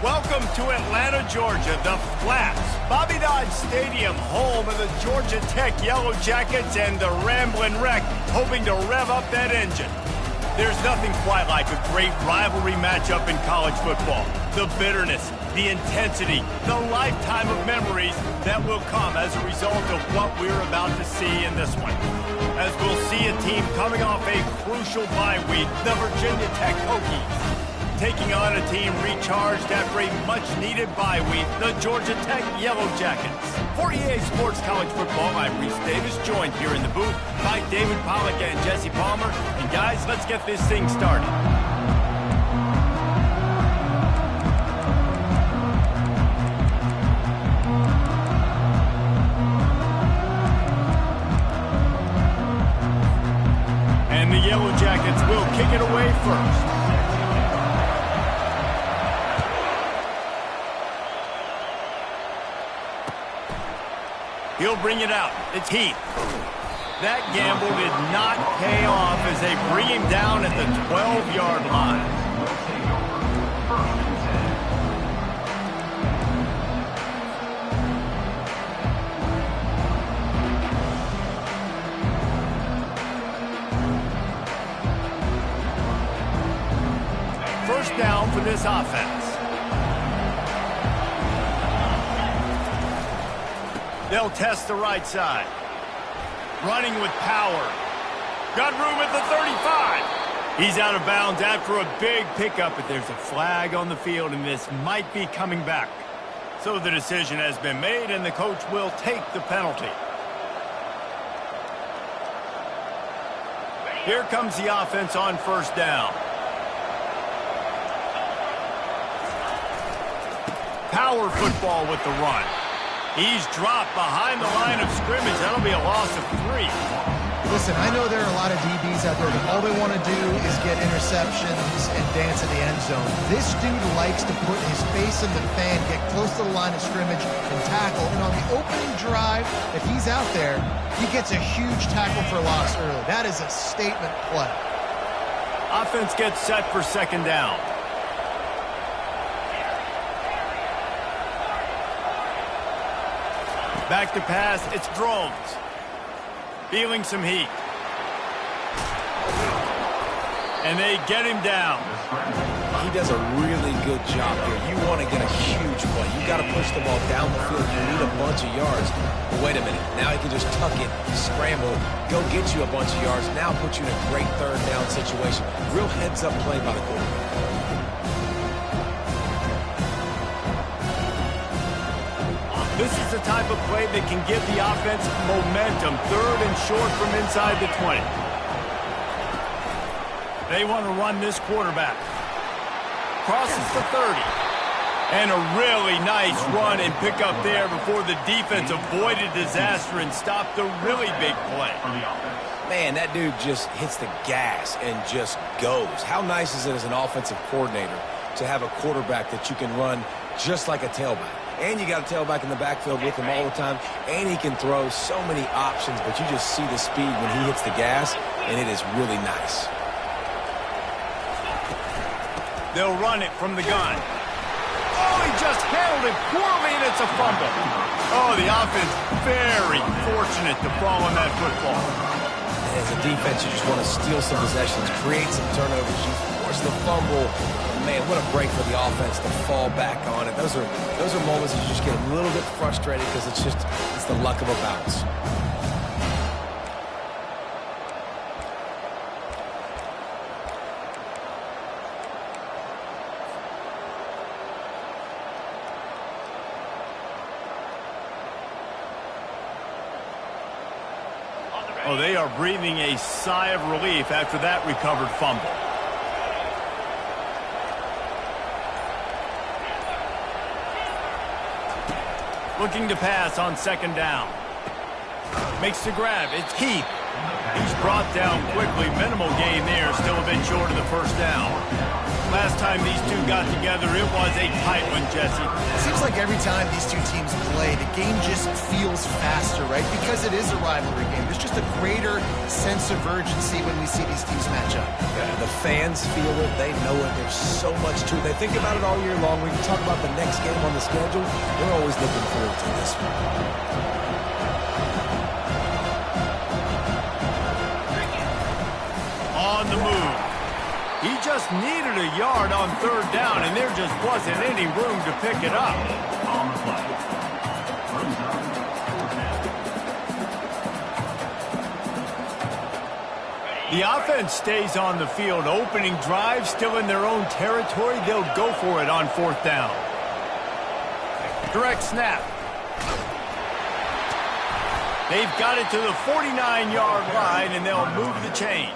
Welcome to Atlanta, Georgia, the Flats. Bobby Dodd Stadium, home of the Georgia Tech Yellow Jackets and the Ramblin' Wreck, hoping to rev up that engine. There's nothing quite like a great rivalry matchup in college football. The bitterness, the intensity, the lifetime of memories that will come as a result of what we're about to see in this one. As we'll see a team coming off a crucial bye week, the Virginia Tech Hokies, taking on a team recharged after a much-needed bye week, the Georgia Tech Yellow Jackets. For EA Sports College Football, I'm Reese Davis, joined here in the booth by David Pollack and Jesse Palmer. And guys, let's get this thing started. And the Yellow Jackets will kick it away first. He'll bring it out. It's Heath. That gamble did not pay off as they bring him down at the 12-yard line. First down for this offense. They'll test the right side. Running with power. Got room at the 35. He's out of bounds after a big pickup, but there's a flag on the field, and this might be coming back. So the decision has been made, and the coach will take the penalty. Here comes the offense on first down. Power football with the run. He's dropped behind the line of scrimmage. That'll be a loss of 3. Listen, I know there are a lot of DBs out there that all they want to do is get interceptions and dance in the end zone. This dude likes to put his face in the fan, get close to the line of scrimmage, and tackle. And on the opening drive, if he's out there, he gets a huge tackle for loss early. That is a statement play. Offense gets set for second down. Back to pass, it's Drones. Feeling some heat. And they get him down. He does a really good job here. You want to get a huge play. You got to push the ball down the field. You need a bunch of yards. But wait a minute. Now he can just tuck it, scramble, go get you a bunch of yards. Now put you in a great third down situation. Real heads-up play by the quarterback. This is the type of play that can give the offense momentum. Third and short from inside the 20. They want to run this quarterback. Crosses the 30. And a really nice run and pick up there before the defense avoided disaster and stopped a really big play. Man, that dude just hits the gas and just goes. How nice is it as an offensive coordinator to have a quarterback that you can run just like a tailback? And you got a tailback in the backfield with him all the time. And he can throw so many options, but you just see the speed when he hits the gas, and it is really nice. They'll run it from the gun. Oh, he just handled it poorly, and it's a fumble. Oh, the offense very fortunate to fall on that football. As a defense, you just want to steal some possessions, create some turnovers. You force the fumble. Man, what a break for the offense to fall back on it. Those are moments that you just get a little bit frustrated because it's the luck of a bounce. Oh, they are breathing a sigh of relief after that recovered fumble. Looking to pass on second down. Makes the grab. It's Heath. He's brought down quickly. Minimal gain there. Still a bit short of the first down. Last time these two got together, it was a tight one, Jesse. It seems like every time these two teams play, the game just feels faster, right? Because it is a rivalry game. There's just a greater sense of urgency when we see these teams match up. Yeah, the fans feel it. They know it. There's so much to it. They think about it all year long. When you talk about the next game on the schedule, they're always looking forward to this one. On the move. He just needed a yard on third down, and there just wasn't any room to pick it up. The offense stays on the field. Opening drive, still in their own territory. They'll go for it on fourth down. Direct snap. They've got it to the 49-yard line, and they'll move the chains.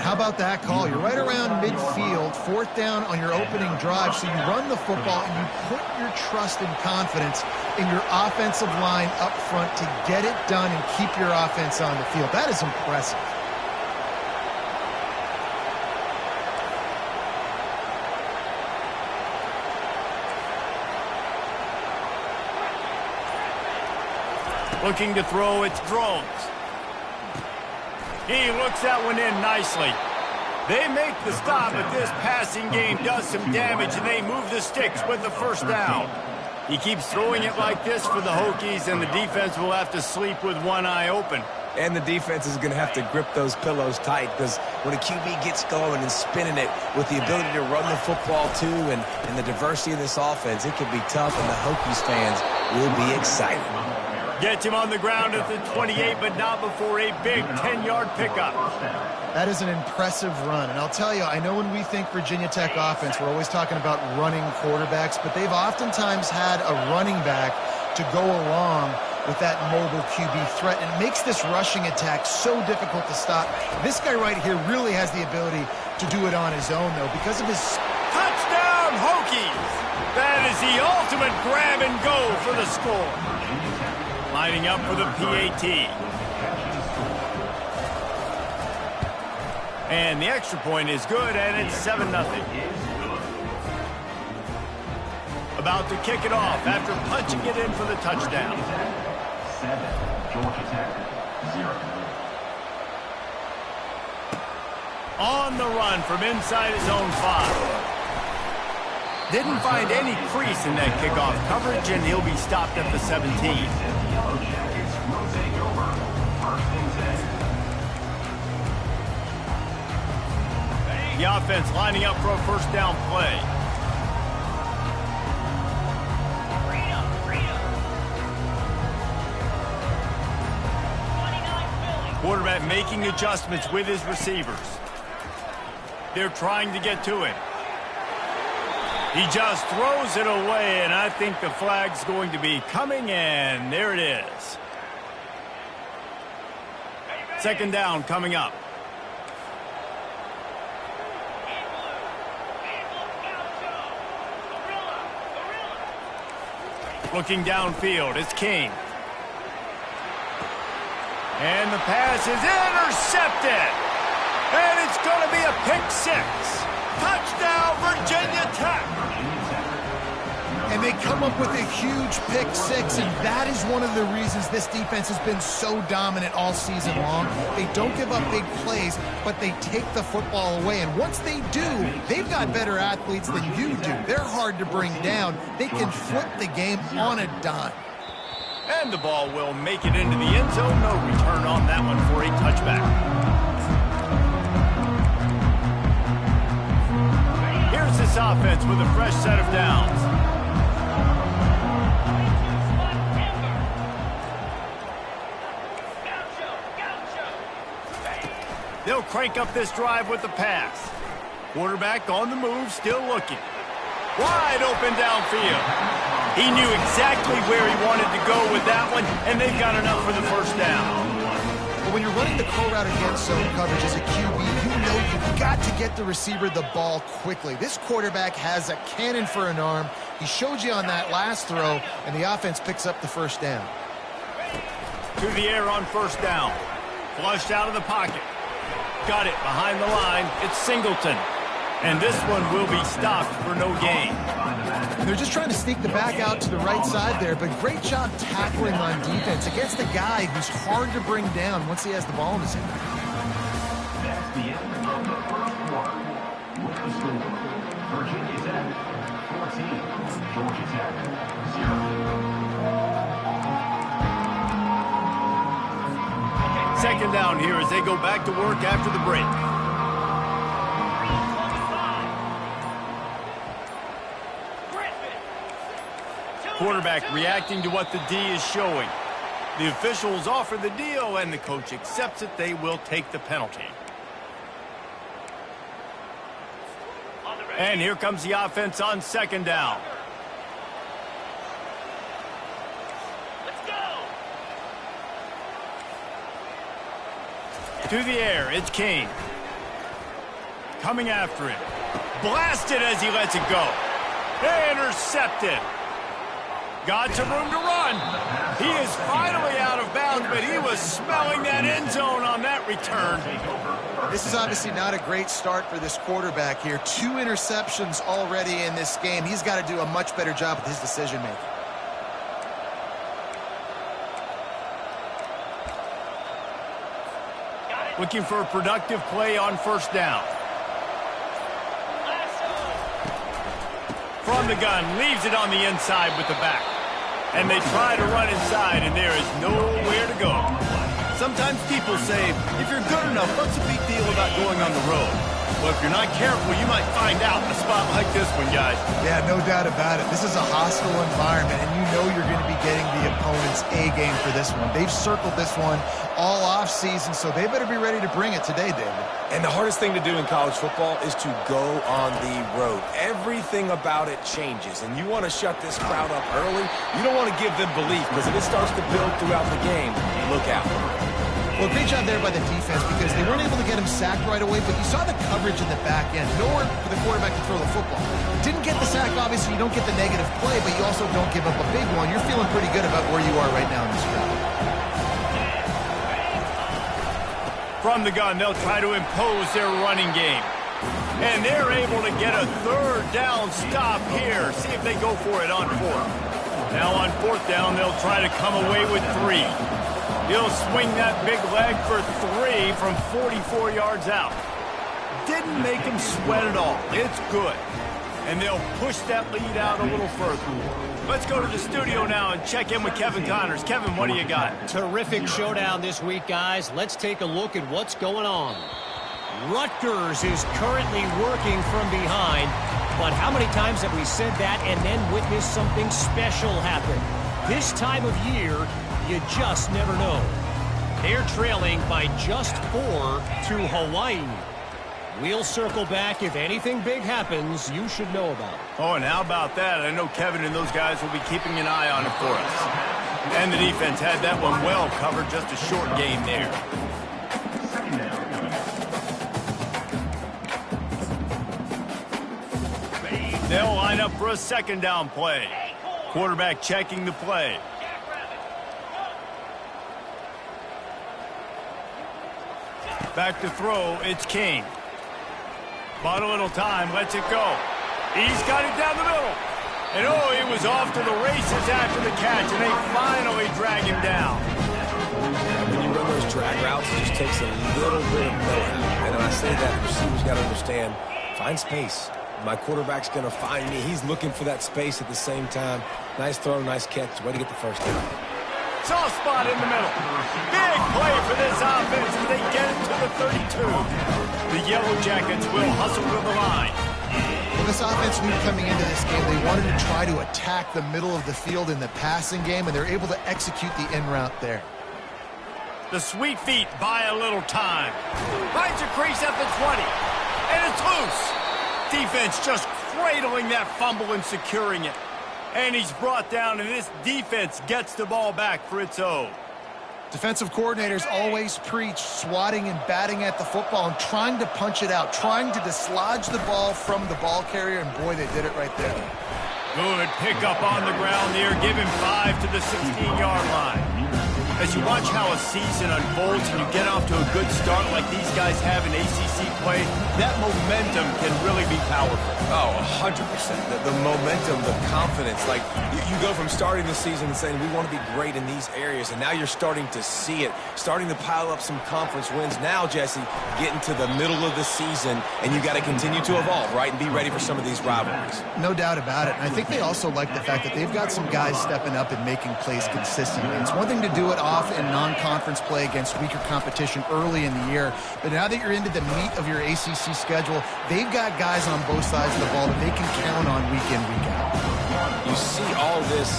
How about that call? You're right around midfield, fourth down on your opening drive, so you run the football and you put your trust and confidence in your offensive line up front to get it done and keep your offense on the field. That is impressive. Looking to throw, it's Drones. He looks that one in nicely. They make the stop, but this passing game does some damage, and they move the sticks with the first down. He keeps throwing it like this for the Hokies, and the defense will have to sleep with one eye open. And the defense is going to have to grip those pillows tight, because when a QB gets going and spinning it with the ability to run the football too and the diversity of this offense, it can be tough, and the Hokies fans will be excited. Gets him on the ground at the 28, but not before a big 10-yard pickup. That is an impressive run. And I'll tell you, I know when we think Virginia Tech offense, we're always talking about running quarterbacks, but they've oftentimes had a running back to go along with that mobile QB threat. And it makes this rushing attack so difficult to stop. This guy right here really has the ability to do it on his own, though, because of his... Touchdown, Hokies! That is the ultimate grab and go for the score. Lining up for the PAT. And the extra point is good, and it's 7-0. About to kick it off after punching it in for the touchdown. 7, Georgia Tech, 0. On the run from inside his own 5. Didn't find any crease in that kickoff coverage, and he'll be stopped at the 17. The offense lining up for a first down play. Quarterback making adjustments with his receivers. They're trying to get to him. He just throws it away, and I think the flag's going to be coming, and there it is. Second down coming up. Looking downfield, it's King. And the pass is intercepted. And it's going to be a pick 6. Touchdown, Virginia Tech. And they come up with a huge pick 6, and that is one of the reasons this defense has been so dominant all season long. They don't give up big plays, but they take the football away. And once they do, they've got better athletes than you do. They're hard to bring down. They can flip the game on a dime. And the ball will make it into the end zone. No return on that one for a touchback. Here's this offense with a fresh set of downs. They'll crank up this drive with the pass. Quarterback on the move, still looking. Wide open downfield. He knew exactly where he wanted to go with that one, and they've got enough for the first down. But when you're running the curl route against zone coverage as a QB, you know you've got to get the receiver the ball quickly. This quarterback has a cannon for an arm. He showed you on that last throw, and the offense picks up the first down. To the air on first down. Flushed out of the pocket. Got it behind the line. It's Singleton. And this one will be stopped for no gain. They're just trying to sneak the back out to the right side there, but great job tackling on defense against a guy who's hard to bring down once he has the ball in his hand. That's the end of the first quarter. With the score, Virginia Tech 14, Georgia Tech 0. Second down here as they go back to work after the break. Quarterback reacting to what the D is showing. The officials offer the deal, and the coach accepts it. They will take the penalty. And here comes the offense on second down. Let's go. To the air, it's King. Coming after it. Blasted as he lets it go. Intercepted. Got some room to run. He is finally out of bounds, but he was smelling that end zone on that return. This is obviously not a great start for this quarterback here. 2 interceptions already in this game. He's got to do a much better job with his decision-making. Looking for a productive play on first down. From the gun, leaves it on the inside with the back. And they try to run inside, and there is nowhere to go. Sometimes people say, if you're good enough, what's the big deal about going on the road? Well, if you're not careful, you might find out in a spot like this one, guys. Yeah, no doubt about it. This is a hostile environment, and you know you're going to be getting the opponent's A-game for this one. They've circled this one all off-season, so they better be ready to bring it today, David. And the hardest thing to do in college football is to go on the road. Everything about it changes, and you want to shut this crowd up early. You don't want to give them belief, because if it starts to build throughout the game, look out. Well, great job there by the defense because they weren't able to get him sacked right away, but you saw the coverage in the back end. Nowhere for the quarterback to throw the football. Didn't get the sack, obviously. You don't get the negative play, but you also don't give up a big one. You're feeling pretty good about where you are right now in this drive. From the gun, they'll try to impose their running game. And they're able to get a third down stop here. See if they go for it on fourth. Now on fourth down, they'll try to come away with 3. He'll swing that big leg for 3 from 44 yards out. Didn't make him sweat at all. It's good. And they'll push that lead out a little further. Let's go to the studio now and check in with Kevin Connors. Kevin, what do you got? Terrific showdown this week, guys. Let's take a look at what's going on. Rutgers is currently working from behind. But how many times have we said that and then witnessed something special happen? This time of year, you just never know. They're trailing by just 4 to Hawaii. We'll circle back if anything big happens you should know about. Oh, and how about that? I know Kevin and those guys will be keeping an eye on it for us. And the defense had that one well covered. Just a short game there. They'll line up for a second down play. Quarterback checking the play. Back to throw, it's King. Bought a little time, lets it go. He's got it down the middle. And oh, he was off to the races after the catch, and they finally drag him down. When you run those drag routes, it just takes a little bit of know-how. And when I say that, receivers got to understand, find space. My quarterback's going to find me. He's looking for that space at the same time. Nice throw, nice catch. Way to get the first down. Soft spot in the middle. Big play for this offense as they get it to the 32. The Yellow Jackets will hustle to the line. Well, this offense knew coming into this game they wanted to try to attack the middle of the field in the passing game, and they're able to execute the in route there. The sweet feet buy a little time. Finds a crease at the 20. And it's loose. Defense just cradling that fumble and securing it. And he's brought down, and this defense gets the ball back for its own. Defensive coordinators always preach swatting and batting at the football and trying to punch it out, trying to dislodge the ball from the ball carrier, and boy, they did it right there. Good pick up on the ground there. Give him 5 to the 16-yard line. As you watch how a season unfolds and you get off to a good start like these guys have in ACC play, that momentum can really be powerful. Oh, 100%. The momentum, the confidence. Like, you go from starting the season and saying, we want to be great in these areas, and now you're starting to see it, starting to pile up some conference wins. Now, Jesse, getting to the middle of the season, and you got to continue to evolve, right, and be ready for some of these rivalries. No doubt about it. And I think they also like the fact that they've got some guys stepping up and making plays consistently. It's one thing to do it off in non-conference play against weaker competition early in the year, but now that you're into the meat of your ACC schedule, they've got guys on both sides of the ball that they can count on week in, week out. You see all this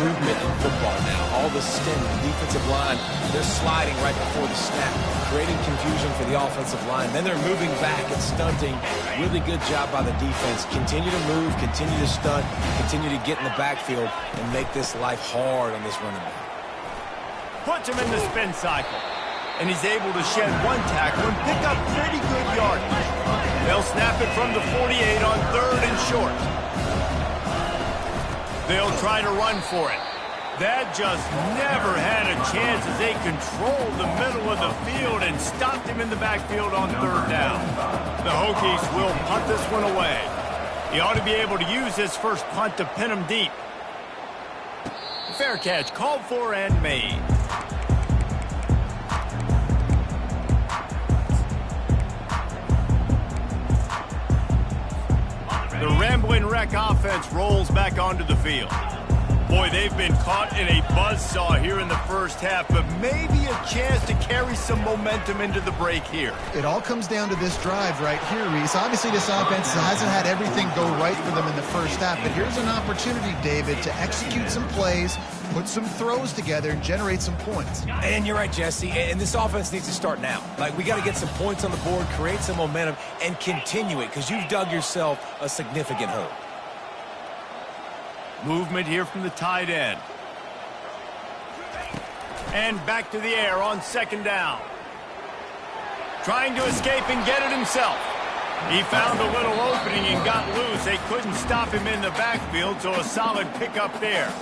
movement in football now, all the stint, the defensive line, they're sliding right before the snap, creating confusion for the offensive line. Then they're moving back and stunting. Really good job by the defense. Continue to move, continue to stunt, continue to get in the backfield and make this life hard on this running back. Puts him in the spin cycle. And he's able to shed one tackle and pick up pretty good yardage. They'll snap it from the 48 on 3rd and short. They'll try to run for it. That just never had a chance as they controlled the middle of the field and stopped him in the backfield on 3rd down. The Hokies will punt this one away. He ought to be able to use his first punt to pin him deep. Fair catch called for and made. The Rambling Wreck offense rolls back onto the field. Boy, they've been caught in a buzzsaw here in the first half, but maybe a chance to carry some momentum into the break here. It all comes down to this drive right here, Reese. Obviously, this offense hasn't had everything go right for them in the first half, but here's an opportunity, David, to execute some plays, put some throws together, and generate some points. And you're right, Jesse, and this offense needs to start now. Like, we got to get some points on the board, create some momentum, and continue it, because you've dug yourself a significant hole. Movement here from the tight end. And back to the air on 2nd down. Trying to escape and get it himself. He found a little opening and got loose. They couldn't stop him in the backfield, so a solid pickup there.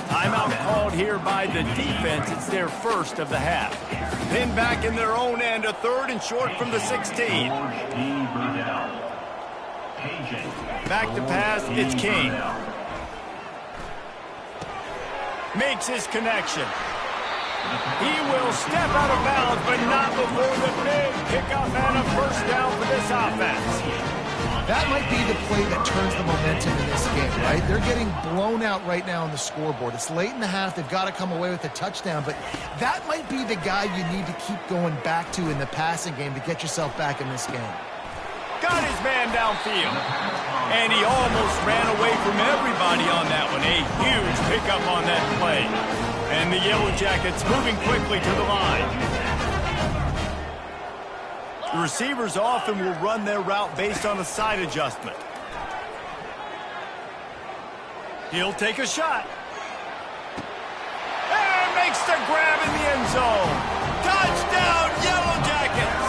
Timeout called here by the defense. It's their first of the half. Then back in their own end, a 3rd and short from the 16. Back to pass, it's King. Makes his connection. He will step out of bounds, but not before the big pickup and a first down for this offense. That might be the play that turns the momentum in this game, right? They're getting blown out right now on the scoreboard. It's late in the half. They've got to come away with a touchdown, but that might be the guy you need to keep going back to in the passing game to get yourself back in this game. Got his man downfield. And he almost ran away from everybody on that one. A huge pickup on that play. And the Yellow Jackets moving quickly to the line. The receivers often will run their route based on a side adjustment. He'll take a shot. And makes the grab in the end zone. Touchdown, Yellow Jackets!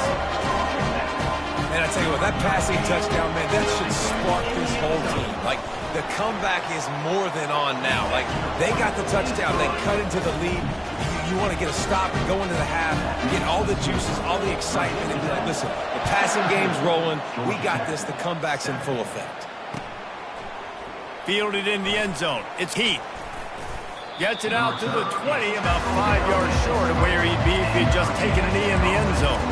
And I tell you what, that passing touchdown, man, that should spark this whole team. Like, the comeback is more than on now. Like, they got the touchdown. They cut into the lead. You want to get a stop and go into the half, get all the juices, all the excitement, and be like, listen, the passing game's rolling. We got this. The comeback's in full effect. Fielded in the end zone. It's Heath. Gets it out to the 20, about 5 yards short of where he'd be if he'd just taken a knee in the end zone.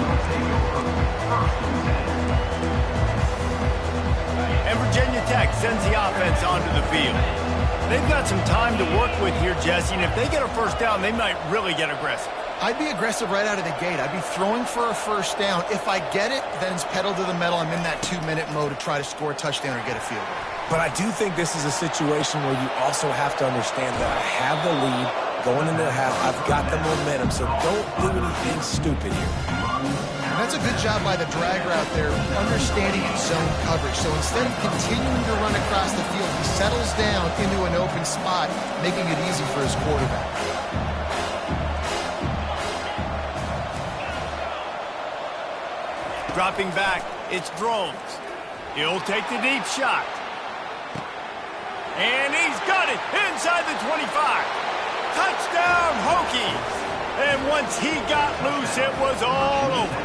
And Virginia Tech sends the offense onto the field. They've got some time to work with here, Jesse, and if they get a first down, they might really get aggressive. I'd be aggressive right out of the gate. I'd be throwing for a first down. If I get it, then it's pedal to the metal. I'm in that 2-minute mode to try to score a touchdown or get a field goal. But I do think this is a situation where you also have to understand that I have the lead going into the half. I've got the momentum, so don't do anything stupid here. And that's a good job by the drag route there, understanding its zone coverage. So instead of continuing to run across the field, he settles down into an open spot, making it easy for his quarterback. Dropping back, it's Drones. He'll take the deep shot. And he's got it inside the 25. Touchdown, Hokies. And once he got loose, it was all over.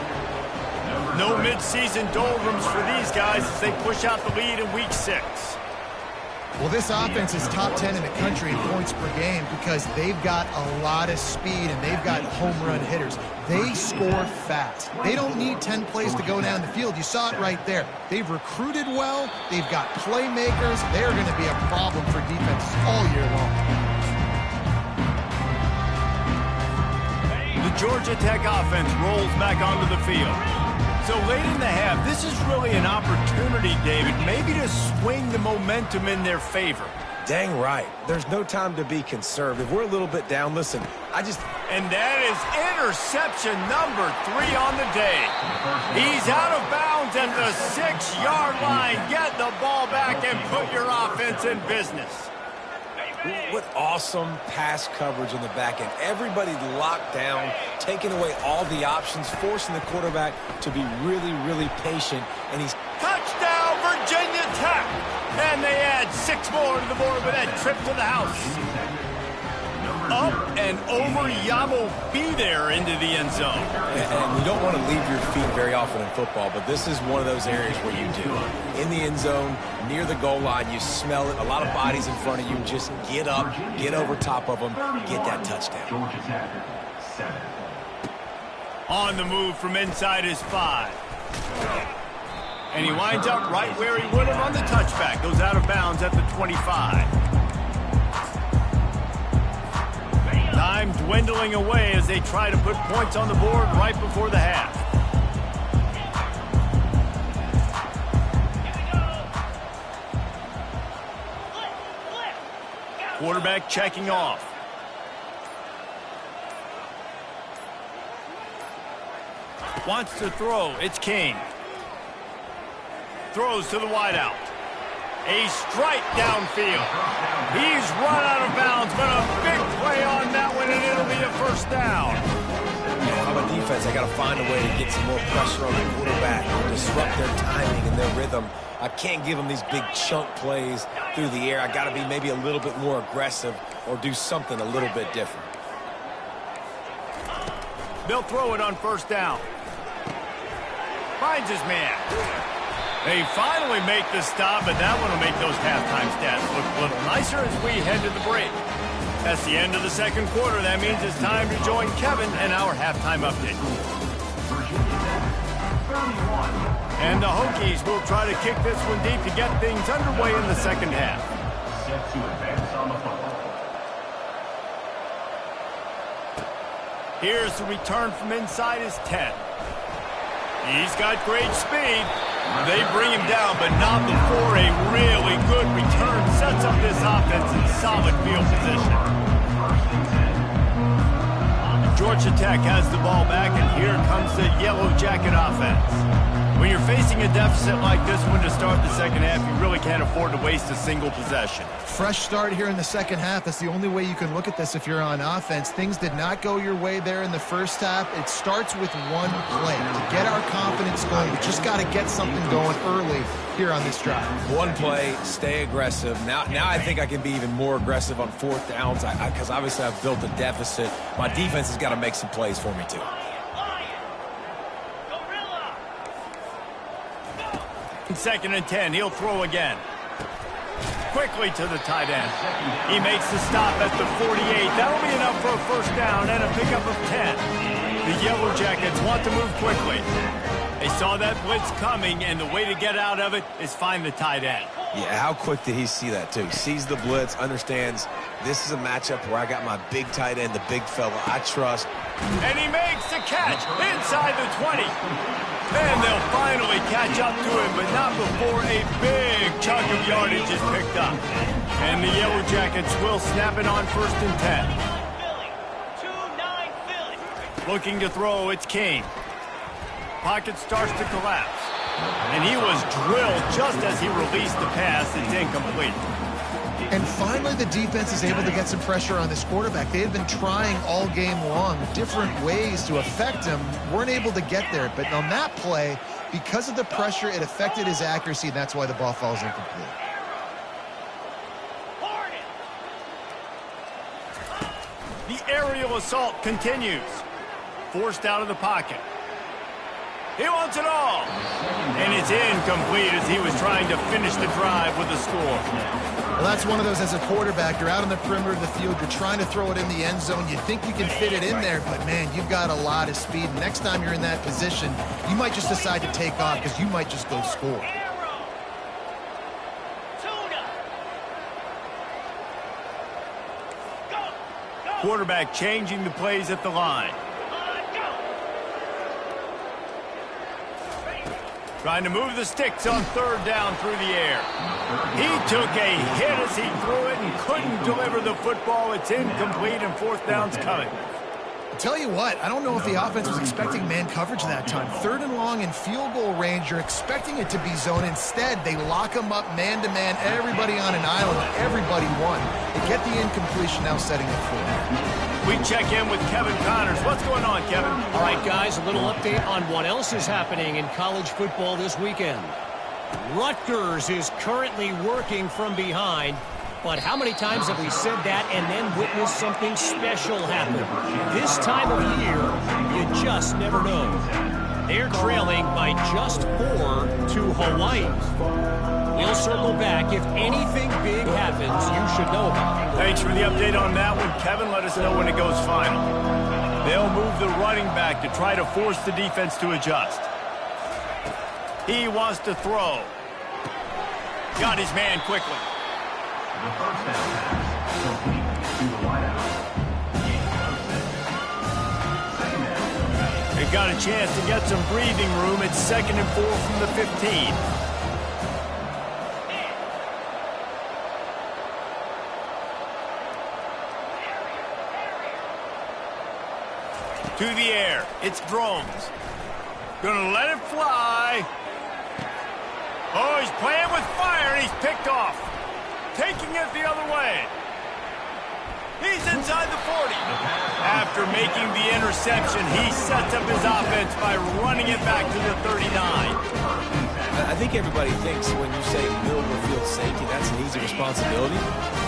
No midseason doldrums for these guys as they push out the lead in Week 6. Well, this offense is top 10 in the country in points per game because they've got a lot of speed and they've got home run hitters. They score fast. They don't need 10 plays to go down the field. You saw it right there. They've recruited well. They've got playmakers. They're going to be a problem for defenses all year long. The Georgia Tech offense rolls back onto the field. So late in the half, this is really an opportunity, David, maybe to swing the momentum in their favor. Dang right. There's no time to be conservative. We're a little bit down. Listen, And that is interception number 3 on the day. He's out of bounds at the 6-yard line. Get the ball back and put your offense in business. What awesome pass coverage in the back end. Everybody locked down, taking away all the options, forcing the quarterback to be really, really patient. And he's Touchdown, Virginia Tech! And they add 6 more to the board with that trip to the house. Up and over, Yamo be there into the end zone. And you don't want to leave your feet very often in football, but this is one of those areas where you do. In the end zone, near the goal line, you smell it. A lot of bodies in front of you. Just get up, get over top of them, get that touchdown. Georgia Tech, 7. On the move from inside his 5. And he winds up right where he would have on the touchback. Goes out of bounds at the 25. Time dwindling away as they try to put points on the board right before the half. Quarterback checking off. Wants to throw. It's King. Throws to the wideout. A strike downfield. He's run out of bounds, but a big play on that one, and it'll be a first down. If I'm a defense, I got to find a way to get some more pressure on the quarterback, disrupt their timing and their rhythm. I can't give them these big chunk plays through the air. I got to be maybe a little bit more aggressive or do something a little bit different. They'll throw it on first down. Finds his man. They finally make the stop, but that one will make those halftime stats look a little nicer as we head to the break. That's the end of the second quarter. That means it's time to join Kevin and our halftime update. And the Hokies will try to kick this one deep to get things underway in the second half. Set to advance on the football. Here's the return from inside his 10. He's got great speed. They bring him down, but not before a really good return sets up this offense in solid field position. Georgia Tech has the ball back, and here comes the Yellow Jacket offense. When you're facing a deficit like this one to start the second half, you really can't afford to waste a single possession. Fresh start here in the second half. That's the only way you can look at this if you're on offense. Things did not go your way there in the first half. It starts with one play. To get our confidence going, we just got to get something going early here on this drive. One play, stay aggressive. Now I think I can be even more aggressive on fourth downs because obviously I've built a deficit. My defense has got to make some plays for me too. Second and 10, he'll throw again. Quickly to the tight end. He makes the stop at the 48. That'll be enough for a first down and a pickup of 10. The Yellow Jackets want to move quickly. They saw that blitz coming, and the way to get out of it is find the tight end. Yeah, how quick did he see that too? Sees the blitz, understands this is a matchup where I got my big tight end, the big fella I trust. And he makes the catch inside the 20. And they'll finally catch up to him, but not before a big chunk of yardage is picked up. And the Yellow Jackets will snap it on first and 10. Looking to throw, it's King. Pocket starts to collapse. And he was drilled just as he released the pass. It's incomplete. And finally, the defense is able to get some pressure on this quarterback. They had been trying all game long different ways to affect him. Weren't able to get there. But on that play, because of the pressure, it affected his accuracy, and that's why the ball falls incomplete. The aerial assault continues. Forced out of the pocket. He wants it all. And it's incomplete as he was trying to finish the drive with a score. Well, that's one of those as a quarterback. You're out on the perimeter of the field. You're trying to throw it in the end zone. You think you can fit it in there, but, man, you've got a lot of speed. Next time you're in that position, you might just decide to take off because you might just go score. Quarterback changing the plays at the line. Trying to move the sticks on third down through the air. He took a hit as he threw it and couldn't deliver the football. It's incomplete and fourth down's coming. Tell you what, I don't know if the offense was expecting man coverage that time. Third and long in field goal range, you're expecting it to be zone. Instead, they lock them up man-to-man, everybody on an island, everybody won. They get the incompletion, now setting it forward. We check in with Kevin Connors. What's going on, Kevin? All right, guys, a little update on what else is happening in college football this weekend. Rutgers is currently working from behind. But how many times have we said that and then witnessed something special happen? This time of year, you just never know. They're trailing by just 4 to Hawaii. We'll circle back. If anything big happens, you should know about it. Thanks for the update on that one, Kevin. Let us know when it goes final. They'll move the running back to try to force the defense to adjust. He wants to throw. Got his man quickly. The first down pass complete to the wideout. Second down. They got a chance to get some breathing room. It's 2nd and 4 from the 15. To the air. It's Drones. Gonna let it fly. Oh, he's playing with fire, and he's picked off. Taking it the other way. He's inside the 40. After making the interception, he sets up his offense by running it back to the 39. I think everybody thinks when you say middle of the field safety, that's an easy responsibility.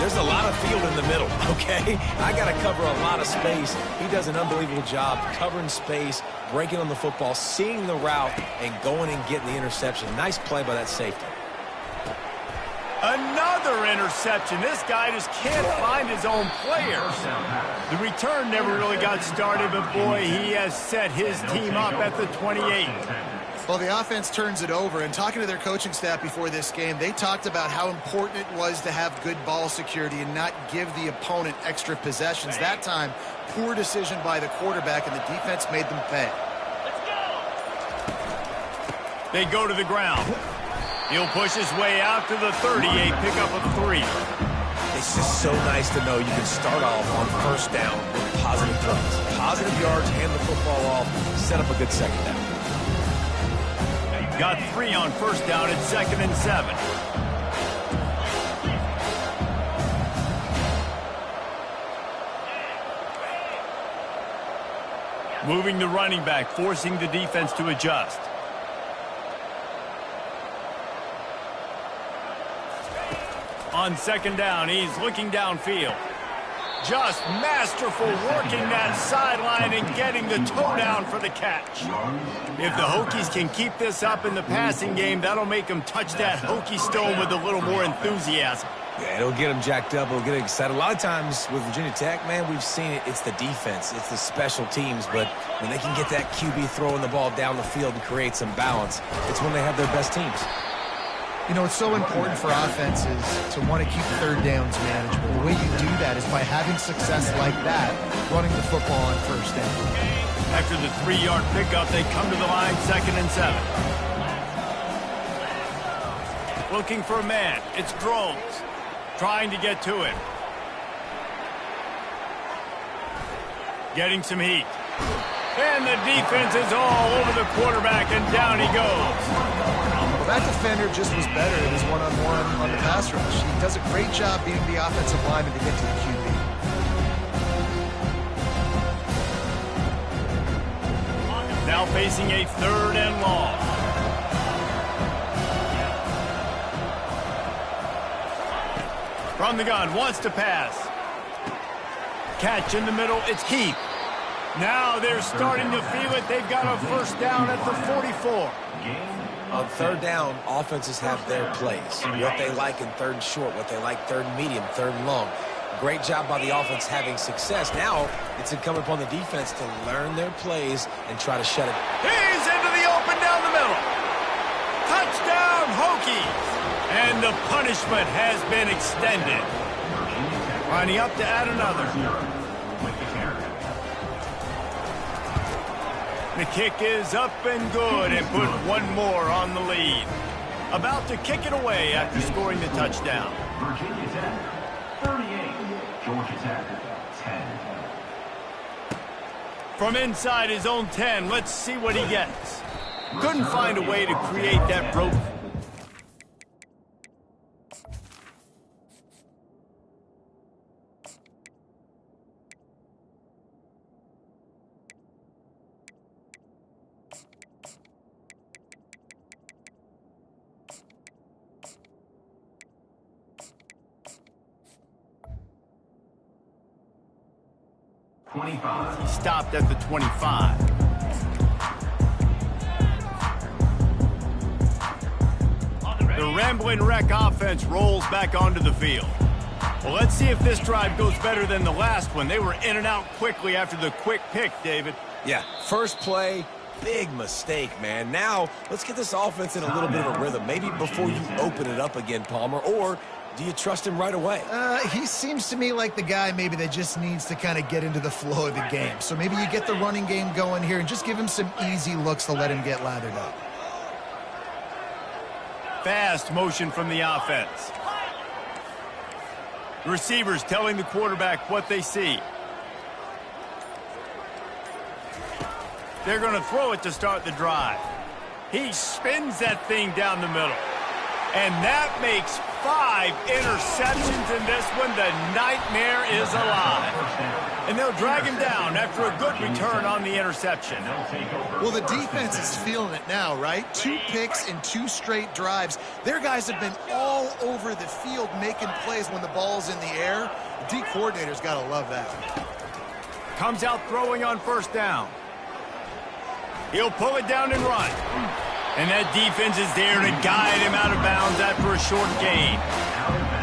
There's a lot of field in the middle, okay? I got to cover a lot of space. He does an unbelievable job covering space, breaking on the football, seeing the route, and going and getting the interception. Nice play by that safety. Another interception. This guy just can't find his own players. The return never really got started, but boy, he has set his team up at the 28. Well, the offense turns it over, and talking to their coaching staff before this game, they talked about how important it was to have good ball security and not give the opponent extra possessions. That time, poor decision by the quarterback, and the defense made them pay. They go to the ground. He'll push his way out to the 38, pick up a 3. It's just so nice to know you can start off on first down with positive plays. Positive yards, hand the football off, set up a good second down. Got 3 on first down. It's 2nd and 7. Moving the running back, forcing the defense to adjust. On 2nd down, he's looking downfield. Just masterful working that sideline and getting the toe down for the catch. If the Hokies can keep this up in the passing game, that'll make them touch that Hokie stone with a little more enthusiasm. Yeah, it'll get them jacked up. It'll get them excited. A lot of times with Virginia Tech, man, we've seen it. It's the defense. It's the special teams. But when they can get that QB throwing the ball down the field and create some balance, it's when they have their best teams. You know, it's so important for offenses to want to keep third downs manageable. The way you do that is by having success like that, running the football on first down. After the 3-yard pickup, they come to the line, 2nd and 7. Looking for a man. It's Drones. Trying to get to him. Getting some heat. And the defense is all over the quarterback, and down he goes. Well, that defender just was better in his one-on-one on the pass rush. He does a great job being the offensive lineman to get to the QB. Now facing a 3rd and long. From the gun, wants to pass. catch in the middle. It's Heath. Now they're starting to feel it. They've got a first down at the 44. On third down, offenses have their plays. What they like in third and short, what they like third and medium, third and long. Great job by the offense having success. Now it's incumbent upon the defense to learn their plays and try to shut it. He's into the open down the middle. Touchdown, Hokies. And the punishment has been extended. Lining up to add another. The kick is up and good and put one more on the lead. About to kick it away after scoring the touchdown. Virginia Tech, 38. Georgia Tech, 10. From inside his own 10, let's see what he gets. Couldn't find a way to create that broke. He stopped at the 25. The Rambling Wreck offense rolls back onto the field. Well, let's see if this drive goes better than the last one. They were in and out quickly after the quick pick, David. Yeah, first play, big mistake, man. Now, let's get this offense in a little bit of a rhythm. Maybe before you open it up again, Palmer, or do you trust him right away? He seems to me like the guy maybe that just needs to kind of get into the flow of the game. So maybe you get the running game going here and just give him some easy looks to let him get lathered up. Fast motion from the offense. The receivers telling the quarterback what they see. They're going to throw it to start the drive. He spins that thing down the middle. And that makes 5 interceptions in this one. The nightmare is alive. And they'll drag him down after a good return on the interception. Well, the defense is feeling it now, right? 2 picks in 2 straight drives. Their guys have been all over the field making plays when the ball's in the air. The D coordinator's got to love that. Comes out throwing on first down. He'll pull it down and run. And that defense is there to guide him out of bounds after a short gain.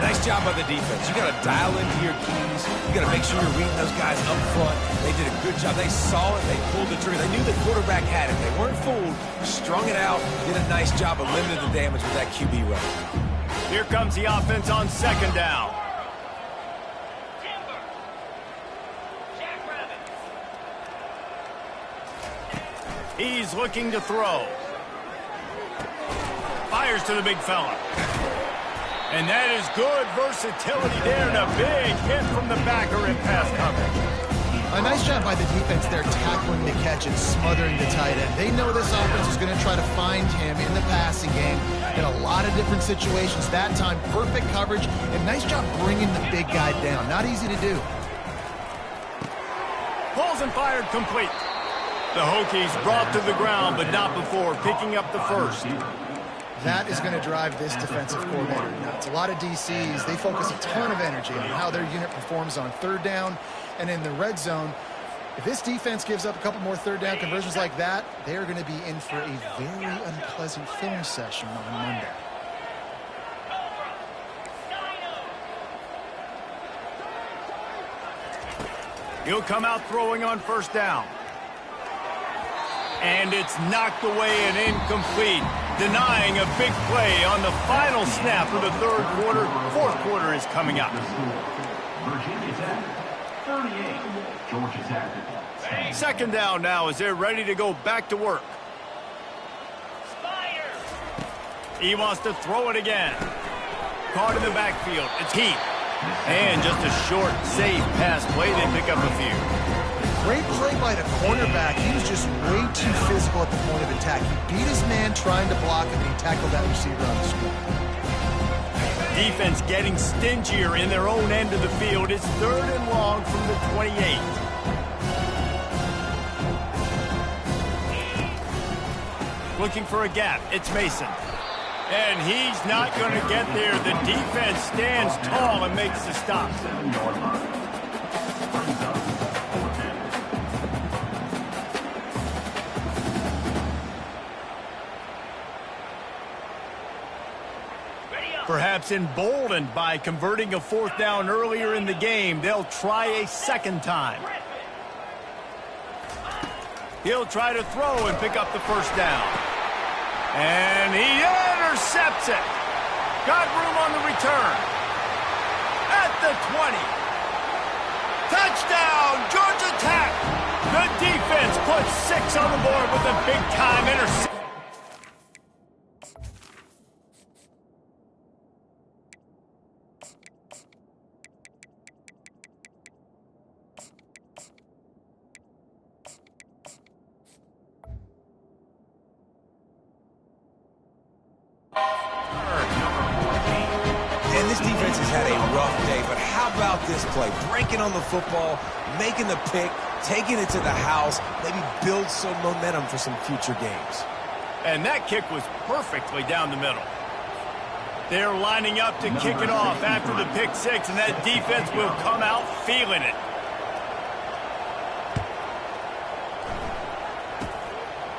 Nice job by the defense. You got to dial into your keys. You got to make sure you're reading those guys up front. They did a good job. They saw it. They pulled the trigger. They knew the quarterback had it. They weren't fooled. Strung it out. Did a nice job of limiting the damage with that QB run. Here comes the offense on second down. He's looking to throw. Fires to the big fella. And that is good versatility there, and a big hit from the backer in pass coverage. A nice job by the defense there tackling the catch and smothering the tight end. They know this offense is going to try to find him in the passing game in a lot of different situations. That time, perfect coverage, and nice job bringing the big guy down. Not easy to do. Pulls and fired complete. The Hokies brought to the ground, but not before picking up the first. That is going to drive this defensive coordinator nuts. A lot of DCs, they focus a ton of energy on how their unit performs on third down and in the red zone. If this defense gives up a couple more third down conversions like that, they're going to be in for a very unpleasant film session on Monday. He'll come out throwing on first down. And it's knocked away and incomplete, denying a big play on the final snap of the third quarter. Fourth quarter is coming up. Virginia Tech, 38. Georgia Tech, 10. Second down now as they're ready to go back to work. He wants to throw it again. Caught in the backfield. It's Heath. And just a short, safe pass play. They pick up a few. Great play by the cornerback. He was just way too physical at the point of attack. He beat his man trying to block him, and he tackled that receiver on the screen. Defense getting stingier in their own end of the field. It's third and long from the 28. Looking for a gap. It's Mason. And he's not going to get there. The defense stands tall and makes the stop. Perhaps emboldened by converting a fourth down earlier in the game, they'll try a second time. He'll try to throw and pick up the first down. And he intercepts it. Got room on the return. At the 20. Touchdown, Georgia Tech. The defense puts 6 on the board with a big-time interception. And this defense has had a rough day, but how about this play? Breaking on the football, making the pick, taking it to the house, maybe build some momentum for some future games. And that kick was perfectly down the middle. They're lining up to kick it off after the pick six, and that defense will come out feeling it.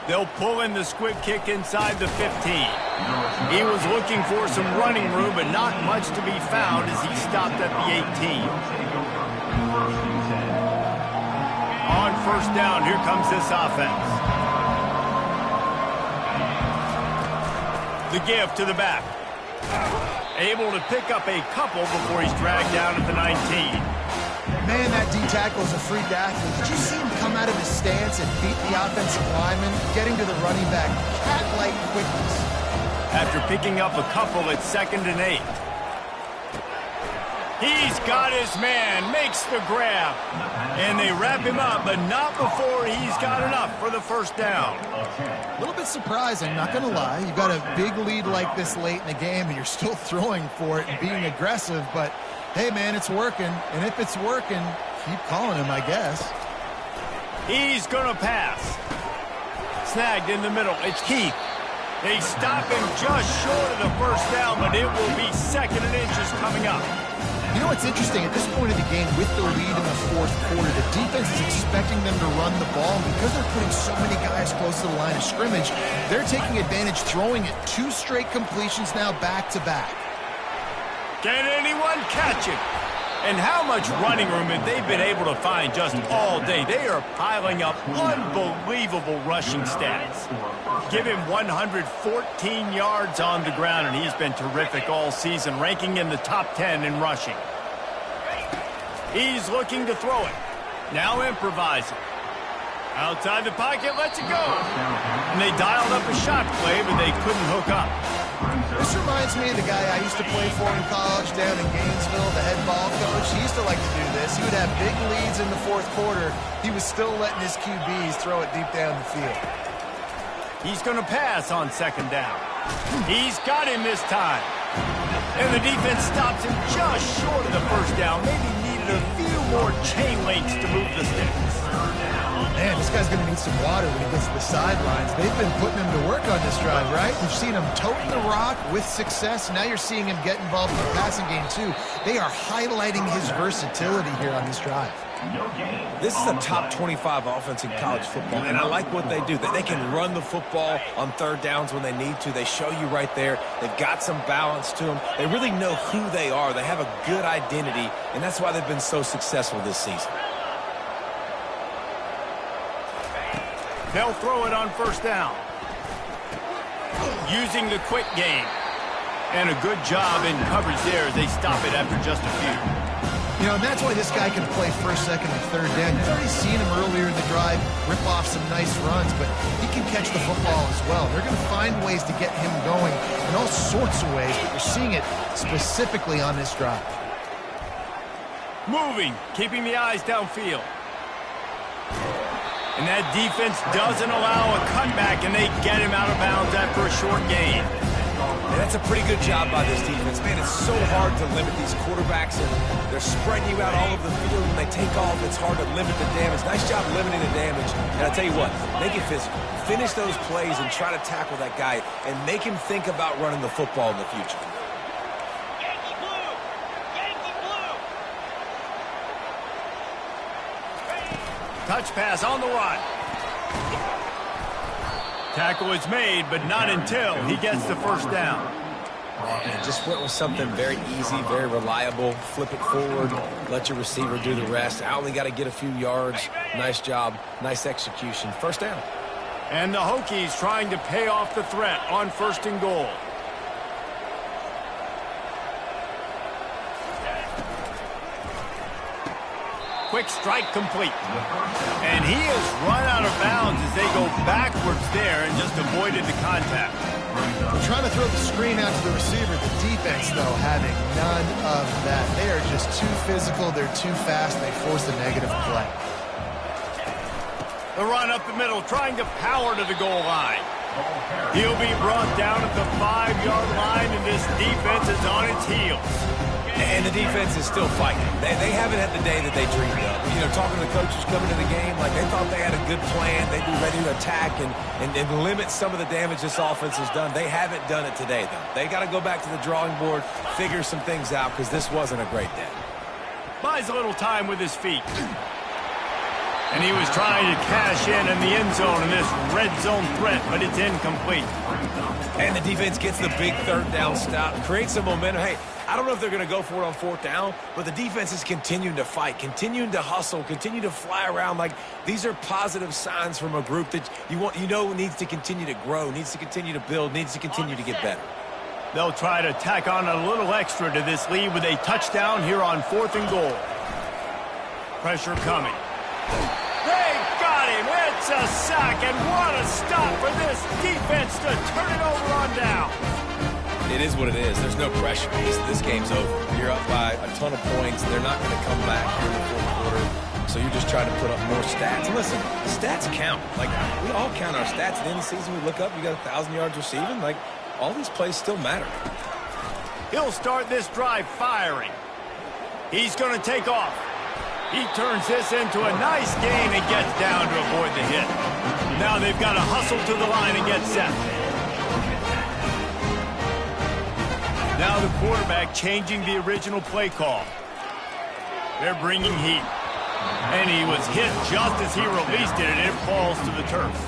They'll pull in the squib kick inside the 15. He was looking for some running room, but not much to be found as he stopped at the 18. On first down, here comes this offense. The give to the back. Able to pick up a couple before he's dragged down at the 19. Man, that D-tackle is a freak athlete. Did you see him come out of his stance and beat the offensive lineman, getting to the running back, cat-like quickness? After picking up a couple at 2nd and 8. He's got his man, makes the grab. And they wrap him up, but not before he's got enough for the first down. A little bit surprising, not going to lie. You've got a big lead like this late in the game, and you're still throwing for it and being aggressive, but hey, man, it's working. And if it's working, keep calling him, I guess. He's going to pass. Snagged in the middle. It's Keith. They stop him just short of the first down, but it will be 2nd and inches coming up. You know what's interesting? At this point of the game, with the lead in the fourth quarter, the defense is expecting them to run the ball. And because they're putting so many guys close to the line of scrimmage, they're taking advantage, throwing it 2 straight completions now back-to-back. Can anyone catch him? And how much running room have they been able to find just all day? They are piling up unbelievable rushing stats. Give him 114 yards on the ground, and he's been terrific all season, ranking in the top 10 in rushing. He's looking to throw it. Now improvising. Outside the pocket, lets it go. And they dialed up a shot play, but they couldn't hook up. This reminds me of the guy I used to play for in college down in Gainesville, the head ball coach. He used to like to do this. He would have big leads in the fourth quarter. He was still letting his QBs throw it deep down the field. He's going to pass on 2nd down. He's got him this time. And the defense stops him just short of the first down. Maybe needed a few more chain links to move the sticks. Man, this guy's going to need some water when he gets to the sidelines. They've been putting him to work on this drive, right? You've seen him toting the rock with success. Now you're seeing him get involved in the passing game, too. They are highlighting his versatility here on this drive. This is a top 25 offense in college football, and I like what they do. They can run the football on 3rd downs when they need to. They show you right there. They've got some balance to them. They really know who they are. They have a good identity, and that's why they've been so successful this season. They'll throw it on 1st down. Using the quick game. And a good job in coverage there as they stop it after just a few. You know, and that's why this guy can play 1st, 2nd, and 3rd down. You've already seen him earlier in the drive rip off some nice runs, but he can catch the football as well. They're going to find ways to get him going in all sorts of ways, but you're seeing it specifically on this drive. Moving, keeping the eyes downfield. And that defense doesn't allow a cutback, and they get him out of bounds after a short gain. And that's a pretty good job by this defense. Man, it's so hard to limit these quarterbacks, and they're spreading you out all over the field. When they take off, it's hard to limit the damage. Nice job limiting the damage. And I'll tell you what, make it physical. Finish those plays and try to tackle that guy and make him think about running the football in the future. Yankee blue! Yankee blue! Touch pass on the run. Tackle is made, but not until he gets the first down. And just went with something very easy, very reliable. Flip it forward, let your receiver do the rest. I only got to get a few yards. Nice job, nice execution. First down. And the Hokies trying to pay off the threat on 1st and goal. Quick strike complete. And he has run out of bounds as they go backwards there and just avoided the contact. They're trying to throw the screen out to the receiver. The defense, though, having none of that. They are just too physical. They're too fast. And they force a negative play. The run up the middle, trying to power to the goal line. He'll be brought down at the 5-yard line, and this defense is on its heels. And the defense is still fighting. They haven't had the day that they dreamed of. You know, talking to the coaches coming to the game, like they thought they had a good plan. They'd be ready to attack and limit some of the damage this offense has done. They haven't done it today, though. They got to go back to the drawing board, figure some things out, because this wasn't a great day. Buys a little time with his feet. And he was trying to cash in the end zone in this red zone threat, but it's incomplete. And the defense gets the big 3rd down stop, creates some momentum. Hey, I don't know if they're going to go for it on 4th down, but the defense is continuing to fight, continuing to hustle, continue to fly around. Like, these are positive signs from a group that you know needs to continue to grow, needs to continue to build, needs to continue to get better. They'll try to tack on a little extra to this lead with a touchdown here on 4th and goal. Pressure coming. They got him. It's a sack, and what a stop for this defense to turn it over on down. It is what it is. There's no pressure. This game's over. You're up by a ton of points. They're not going to come back here in the 4th quarter. So you're just trying to put up more stats. And listen, stats count. Like, we all count our stats. At the end of the season, we look up, you got 1,000 yards receiving. Like, all these plays still matter. He'll start this drive firing. He's going to take off. He turns this into a nice gain and gets down to avoid the hit. Now they've got to hustle to the line and get set. Now the quarterback changing the original play call. They're bringing heat. And he was hit just as he released it, and it falls to the turf.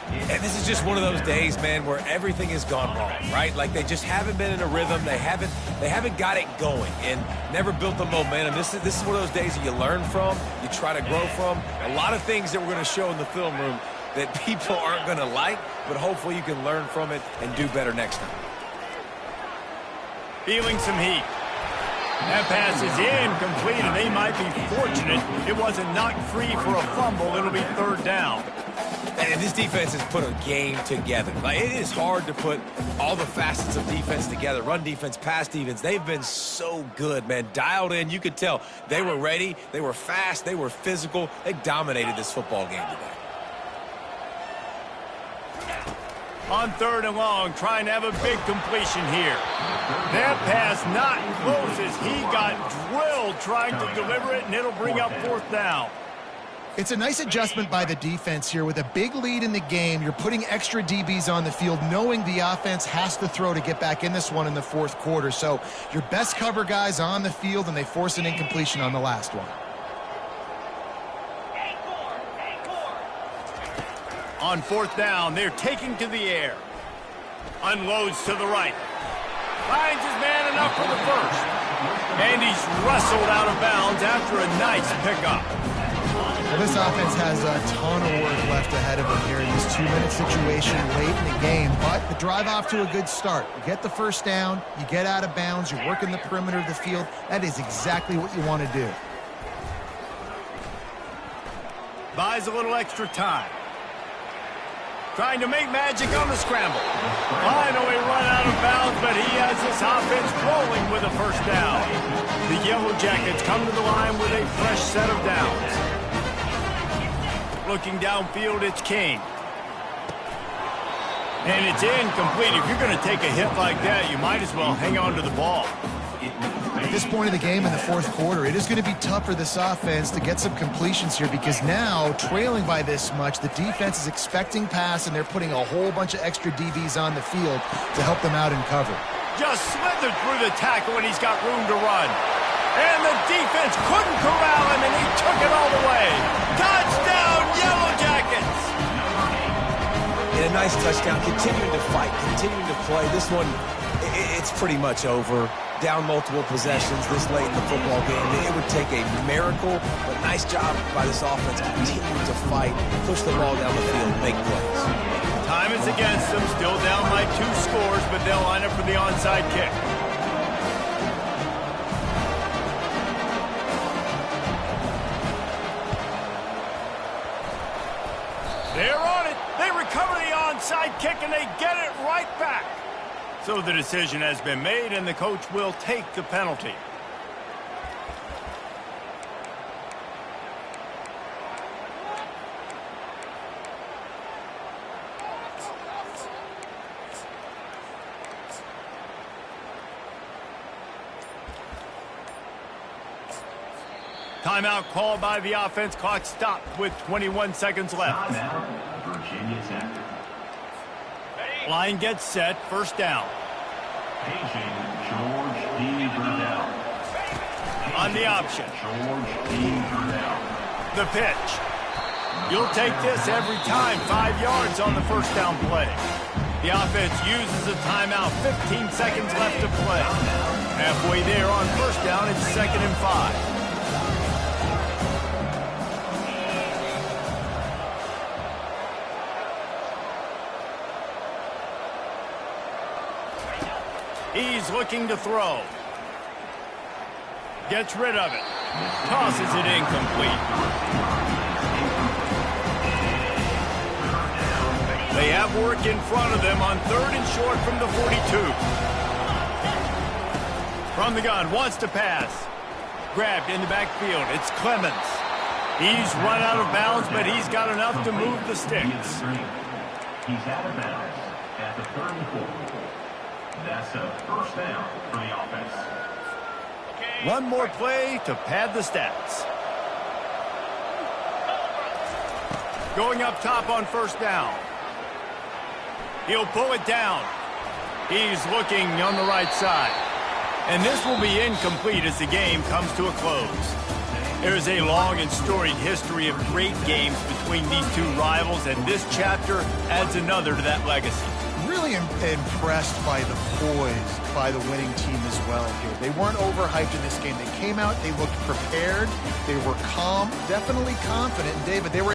And this is just one of those days, man, where everything has gone wrong, right? Like, they just haven't been in a rhythm. They haven't got it going and never built the momentum. This is one of those days that you learn from, you try to grow from. A lot of things that we're going to show in the film room that people aren't going to like, but hopefully you can learn from it and do better next time. Feeling some heat. That pass is incomplete, and they might be fortunate it wasn't knocked free for a fumble. It'll be 3rd down. And this defense has put a game together. Like, it is hard to put all the facets of defense together. Run defense, pass defense. They've been so good, man. Dialed in. You could tell they were ready. They were fast. They were physical. They dominated this football game today. On 3rd and long, trying to have a big completion here. That pass not close as he got drilled trying to deliver it, and it'll bring up 4th down. It's a nice adjustment by the defense here. With a big lead in the game, you're putting extra DBs on the field, knowing the offense has to throw to get back in this one in the 4th quarter. So your best cover guys on the field, and they force an incompletion on the last one. On 4th down, they're taking to the air. Unloads to the right. Finds his man enough for the first. And he's wrestled out of bounds after a nice pickup. Well, this offense has a ton of work left ahead of them here in this 2-minute situation late in the game. But the drive off to a good start. You get the first down, you get out of bounds, you're working the perimeter of the field. That is exactly what you want to do. Buys a little extra time. Trying to make magic on the scramble. Finally run out of bounds, but he has this offense rolling with a first down. The Yellow Jackets come to the line with a fresh set of downs. Looking downfield, it's King. And it's incomplete. If you're going to take a hit like that, you might as well hang on to the ball. At this point of the game in the 4th quarter, it is going to be tough for this offense to get some completions here, because now, trailing by this much, the defense is expecting pass, and they're putting a whole bunch of extra DBs on the field to help them out in cover. Just slithered through the tackle, and he's got room to run. And the defense couldn't corral him, and he took it all the way. Touchdown, Yellow Jackets! And a nice touchdown, continuing to fight, continuing to play. This one, It's pretty much over. Down multiple possessions this late in the football game. It would take a miracle, but nice job by this offense continuing to fight, push the ball down the field, make plays. Time is against them, still down by 2 scores, but they'll line up for the onside kick. They're on it. They recover the onside kick, and they get it right back. So the decision has been made, and the coach will take the penalty. Timeout called by the offense. Clock stopped with 21 seconds left. Timeout, Virginia Tech. Line gets set. First down. Paging George D. Burdell. On the option. George D. Burdell. The pitch. You'll take this every time. 5 yards on the first down play. The offense uses a timeout. 15 seconds left to play. Halfway there on first down. It's 2nd and 5. He's looking to throw. Gets rid of it. Tosses it incomplete. They have work in front of them on 3rd and short from the 42. From the gun, wants to pass. Grabbed in the backfield. It's Clemens. He's run out of bounds, but he's got enough to move the sticks. He's out of bounds at the 34. That's a first down for the offense. One more play to pad the stats. Going up top on first down. He'll pull it down. He's looking on the right side. And this will be incomplete as the game comes to a close. There's a long and storied history of great games between these two rivals, and this chapter adds another to that legacy. Really impressed by the poise by the winning team as well here. They weren't overhyped in this game. They came out, they looked prepared, they were calm, definitely confident. And David, they were